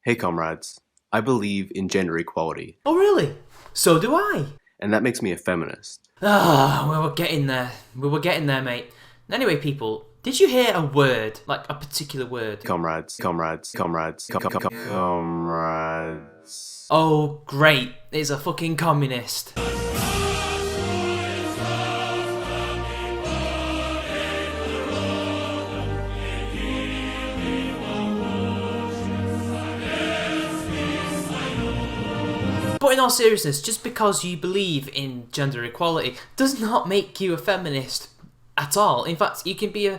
Hey comrades, I believe in gender equality, Oh really? So do I. and that makes me a feminist. We were getting there. We were getting there, mate. Anyway, people, did you hear a word, like a particular word? Comrades. Oh, great. It's a fucking communist. But in all seriousness, just because you believe in gender equality does not make you a feminist at all. In fact, you can be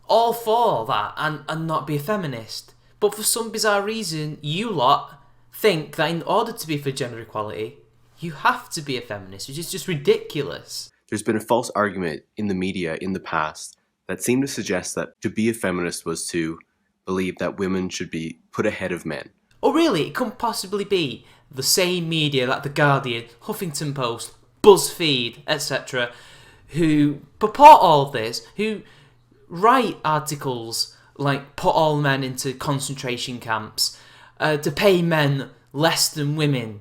all for that and not be a feminist. But for some bizarre reason, you lot think that in order to be for gender equality, you have to be a feminist, which is just ridiculous. There's been a false argument in the media in the past that seemed to suggest that to be a feminist was to believe that women should be put ahead of men. Oh really, it couldn't possibly be the same media like The Guardian, Huffington Post, BuzzFeed, etc., who purport all of this, who write articles like put all men into concentration camps, to pay men less than women,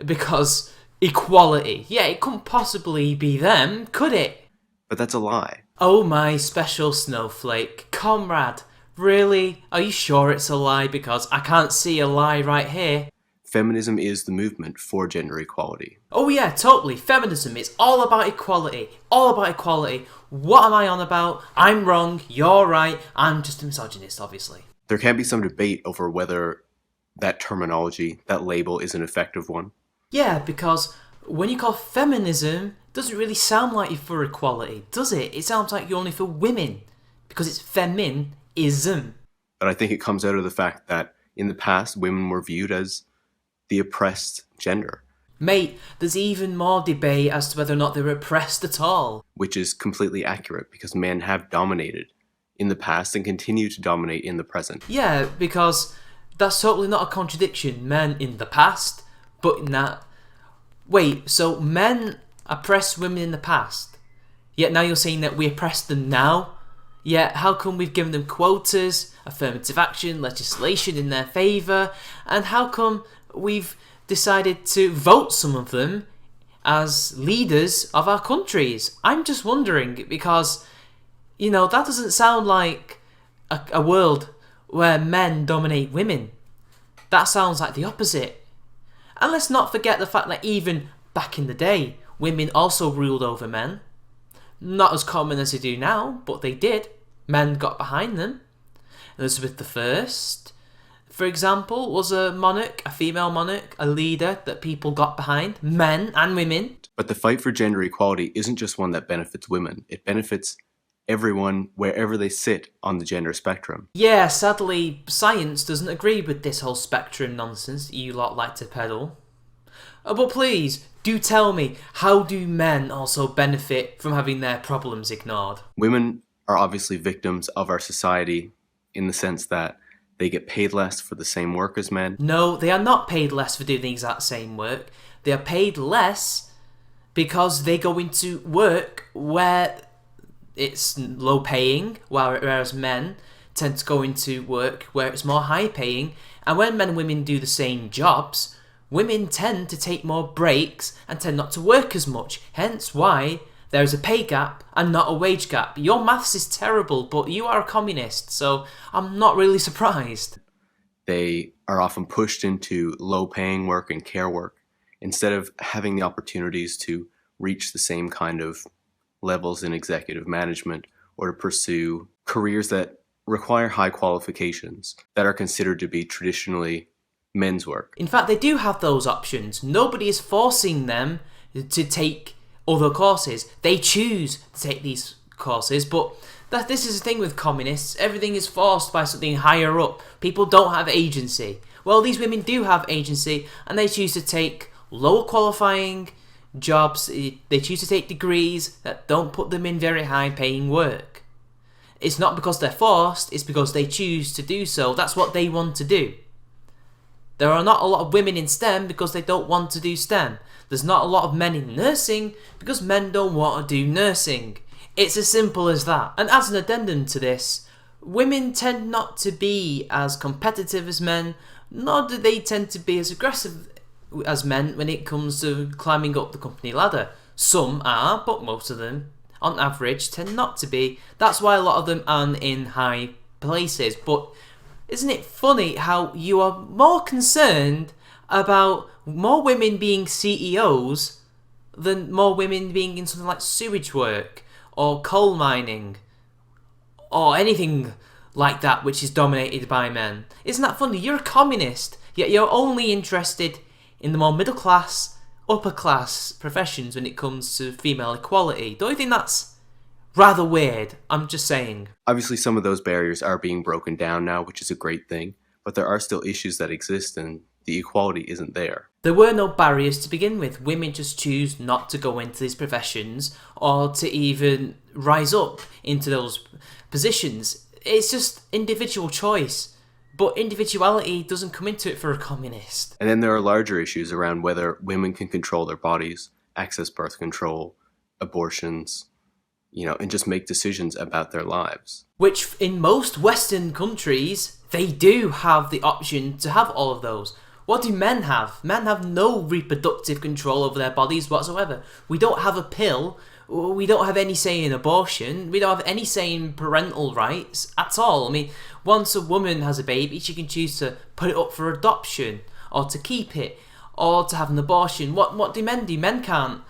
because equality. Yeah, it couldn't possibly be them, could it? But that's a lie. Oh my special snowflake, comrade, really? Are you sure it's a lie? Because I can't see a lie right here. Feminism is the movement for gender equality. Oh yeah, totally. Feminism is all about equality. All about equality. What am I on about? I'm wrong, you're right. I'm just a misogynist, obviously. There can be some debate over whether that terminology, that label, is an effective one. Yeah, because when you call feminism, it doesn't really sound like you're for equality, does it? It sounds like you're only for women. Because it's feminism. But I think it comes out of the fact that in the past, women were viewed as the oppressed gender. Mate, there's even more debate as to whether or not they're oppressed at all. Which is completely accurate because men have dominated in the past and continue to dominate in the present. Yeah, because that's totally not a contradiction. Men in the past, but in that... Wait, so men oppressed women in the past, yet now you're saying that we oppress them now? Yet how come we've given them quotas, affirmative action, legislation in their favour, and how come we've decided to vote some of them as leaders of our countries? I'm just wondering, because, you know, that doesn't sound like a world where men dominate women. That sounds like the opposite. And let's not forget the fact that even back in the day, women also ruled over men. Not as common as they do now, but they did. Men got behind them. Elizabeth I, for example, was a monarch, a female monarch, a leader that people got behind, men and women. But the fight for gender equality isn't just one that benefits women. It benefits everyone wherever they sit on the gender spectrum. Yeah, sadly, science doesn't agree with this whole spectrum nonsense that you lot like to peddle. But please, do tell me, how do men also benefit from having their problems ignored? Women are obviously victims of our society in the sense that they get paid less for the same work as men. No, they are not paid less for doing the exact same work. They are paid less because they go into work where it's low paying, whereas men tend to go into work where it's more high paying. And when men and women do the same jobs, women tend to take more breaks and tend not to work as much. Hence why there is a pay gap and not a wage gap. Your maths is terrible, but you are a communist, so I'm not really surprised. They are often pushed into low-paying work and care work instead of having the opportunities to reach the same kind of levels in executive management or to pursue careers that require high qualifications that are considered to be traditionally men's work. In fact, they do have those options. Nobody is forcing them to take other courses. They choose to take these courses, but this is the thing with communists. Everything is forced by something higher up. People don't have agency. Well, these women do have agency, and they choose to take lower qualifying jobs. They choose to take degrees that don't put them in very high paying work. It's not because they're forced, it's because they choose to do so. That's what they want to do. There are not a lot of women in STEM because they don't want to do STEM. There's not a lot of men in nursing because men don't want to do nursing. It's as simple as that. And as an addendum to this, women tend not to be as competitive as men nor do they tend to be as aggressive as men when it comes to climbing up the company ladder. Some are, but most of them, on average, tend not to be. That's why a lot of them aren't in high places. But isn't it funny how you are more concerned about more women being CEOs than more women being in something like sewage work or coal mining or anything like that which is dominated by men? Isn't that funny? You're a communist, yet you're only interested in the more middle class, upper class professions when it comes to female equality. Don't you think that's rather weird? I'm just saying. Obviously, some of those barriers are being broken down now, which is a great thing, but there are still issues that exist and the equality isn't there. There were no barriers to begin with. Women just choose not to go into these professions or to even rise up into those positions. It's just individual choice. But individuality doesn't come into it for a communist. And then there are larger issues around whether women can control their bodies, access birth control, abortions, and just make decisions about their lives. Which in most Western countries, they do have the option to have all of those. What do men have? Men have no reproductive control over their bodies whatsoever. We don't have a pill. We don't have any say in abortion. We don't have any say in parental rights at all. I mean, once a woman has a baby, she can choose to put it up for adoption or to keep it or to have an abortion. What do men do? Men can't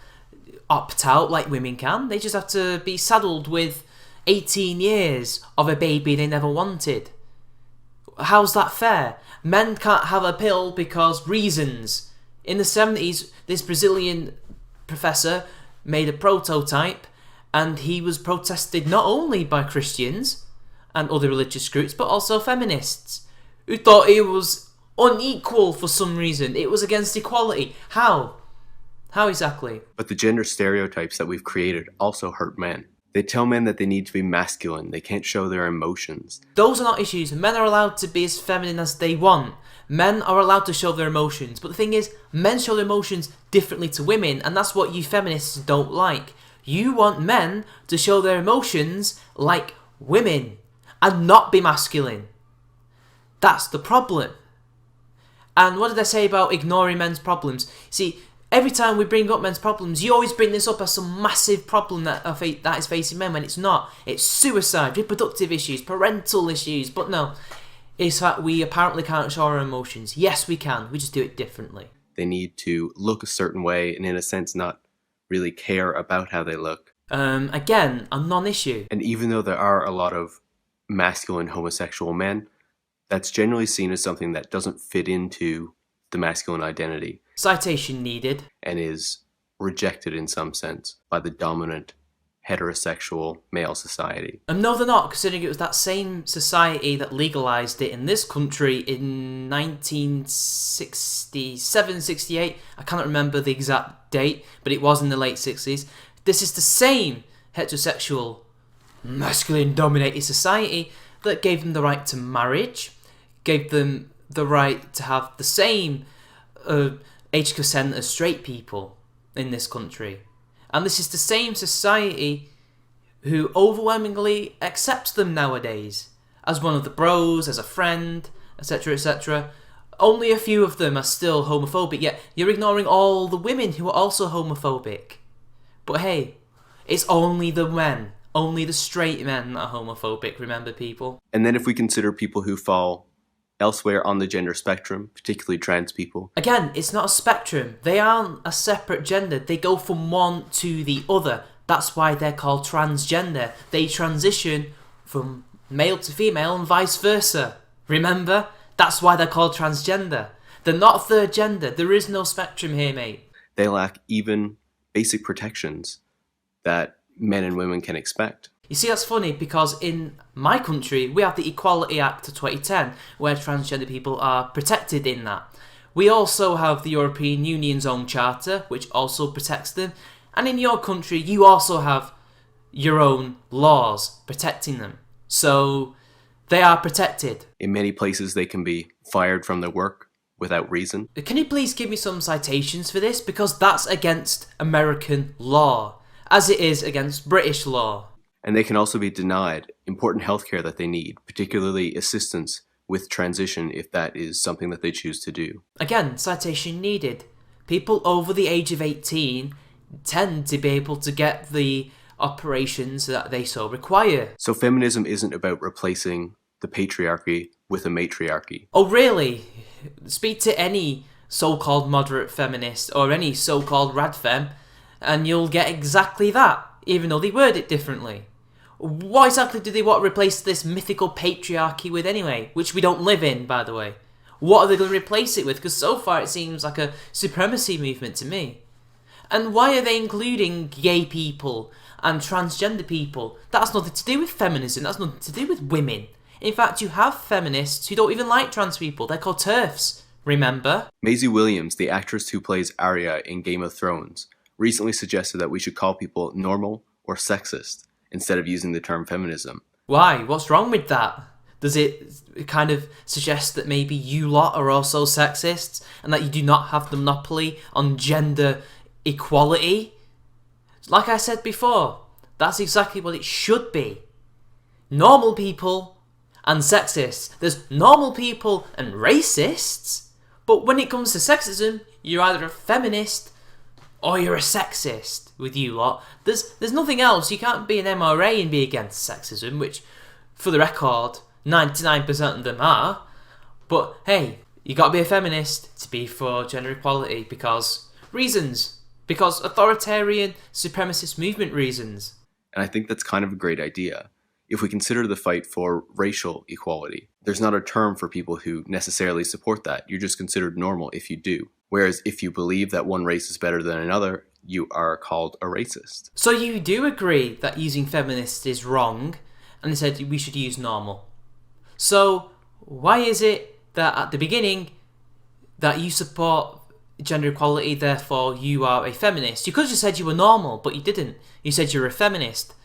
opt out like women can. They just have to be saddled with 18 years of a baby they never wanted. How's that fair? Men can't have a pill because reasons. In the 70s, this Brazilian professor made a prototype and he was protested not only by Christians and other religious groups, but also feminists who thought it was unequal for some reason. It was against equality. How? How exactly? But the gender stereotypes that we've created also hurt men. They tell men that they need to be masculine, they can't show their emotions. Those are not issues. Men are allowed to be as feminine as they want. Men are allowed to show their emotions. But the thing is, men show their emotions differently to women, and that's what you feminists don't like. You want men to show their emotions like women and not be masculine. That's the problem. And what did I say about ignoring men's problems? See, every time we bring up men's problems, you always bring this up as some massive problem that is facing men when it's not. It's suicide, reproductive issues, parental issues, but no. It's that we apparently can't show our emotions. Yes, we can. We just do it differently. They need to look a certain way and in a sense not really care about how they look. Again, a non-issue. And even though there are a lot of masculine homosexual men, that's generally seen as something that doesn't fit into the masculine identity. Citation needed. And is rejected in some sense by the dominant heterosexual male society. And no, they're not, considering it was that same society that legalised it in this country in 1967, 68. I cannot remember the exact date, but it was in the late 60s. This is the same heterosexual, masculine-dominated society that gave them the right to marriage, gave them the right to have the same age consent as straight people in this country. And this is the same society who overwhelmingly accepts them nowadays as one of the bros, as a friend, etc., etc. Only a few of them are still homophobic, yet you're ignoring all the women who are also homophobic. But hey, it's only the men, only the straight men that are homophobic, remember, people? And then if we consider people who fall elsewhere on the gender spectrum, particularly trans people. Again, it's not a spectrum. They aren't a separate gender. They go from one to the other. That's why they're called transgender. They transition from male to female and vice versa. Remember? That's why they're called transgender. They're not a third gender. There is no spectrum here, mate. They lack even basic protections that men and women can expect. You see, that's funny because in my country, we have the Equality Act of 2010, where transgender people are protected in that. We also have the European Union's own charter, which also protects them. And in your country, you also have your own laws protecting them. So they are protected. In many places, they can be fired from their work without reason. Can you please give me some citations for this? Because that's against American law, as it is against British law. And they can also be denied important healthcare that they need, particularly assistance with transition if that is something that they choose to do. Again, citation needed. People over the age of 18 tend to be able to get the operations that they so require. So feminism isn't about replacing the patriarchy with a matriarchy. Oh really? Speak to any so-called moderate feminist or any so-called radfem and you'll get exactly that, even though they word it differently. What exactly do they want to replace this mythical patriarchy with anyway? Which we don't live in, by the way. What are they going to replace it with? Because so far it seems like a supremacy movement to me. And why are they including gay people and transgender people? That's nothing to do with feminism, that's nothing to do with women. In fact, you have feminists who don't even like trans people. They're called TERFs, remember? Maisie Williams, the actress who plays Arya in Game of Thrones, recently suggested that we should call people normal or sexist instead of using the term feminism. Why? What's wrong with that? Does it kind of suggest that maybe you lot are also sexists and that you do not have the monopoly on gender equality? Like I said before, that's exactly what it should be. Normal people and sexists. There's normal people and racists, but when it comes to sexism, you're either a feminist or you're a sexist with you lot. There's nothing else. You can't be an MRA and be against sexism, which, for the record, 99% of them are. But hey, you gotta be a feminist to be for gender equality because reasons. Because authoritarian supremacist movement reasons. And I think that's kind of a great idea. If we consider the fight for racial equality, there's not a term for people who necessarily support that. You're just considered normal if you do. Whereas if you believe that one race is better than another, you are called a racist. So you do agree that using feminist is wrong, and instead we should use normal. So why is it that at the beginning that you support gender equality, therefore you are a feminist? You could have just said you were normal, but you didn't. You said you're a feminist.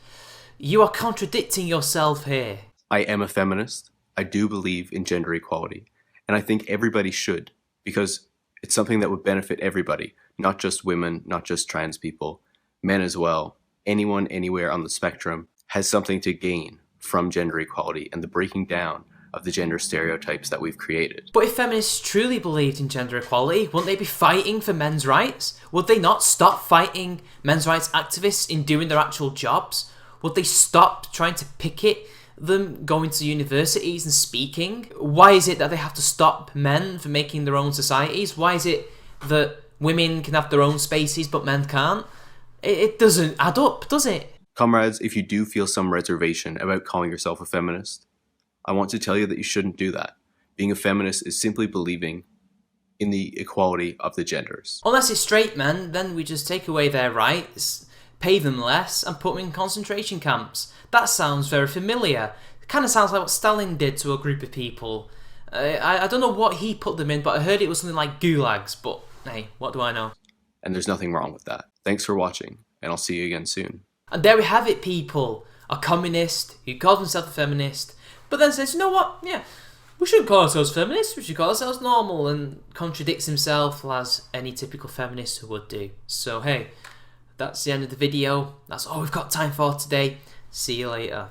You are contradicting yourself here. I am a feminist. I do believe in gender equality. And I think everybody should, because it's something that would benefit everybody, not just women, not just trans people, men as well. Anyone, anywhere on the spectrum has something to gain from gender equality and the breaking down of the gender stereotypes that we've created. But if feminists truly believed in gender equality, wouldn't they be fighting for men's rights? Would they not stop fighting men's rights activists in doing their actual jobs? Would they stop trying to picket them going to universities and speaking? Why is it that they have to stop men from making their own societies? Why is it that women can have their own spaces but men can't? It doesn't add up, does it? Comrades, if you do feel some reservation about calling yourself a feminist, I want to tell you that you shouldn't do that. Being a feminist is simply believing in the equality of the genders. Unless it's straight men, then we just take away their rights, pay them less, and put them in concentration camps. That sounds very familiar. It kind of sounds like what Stalin did to a group of people. I don't know what he put them in, but I heard it was something like gulags, but hey, what do I know? And there's nothing wrong with that. Thanks for watching, and I'll see you again soon. And there we have it, people. A communist who calls himself a feminist, but then says, you know what, yeah, we shouldn't call ourselves feminists, we should call ourselves normal, and contradicts himself as any typical feminist would do. So hey, that's the end of the video. That's all we've got time for today. See you later.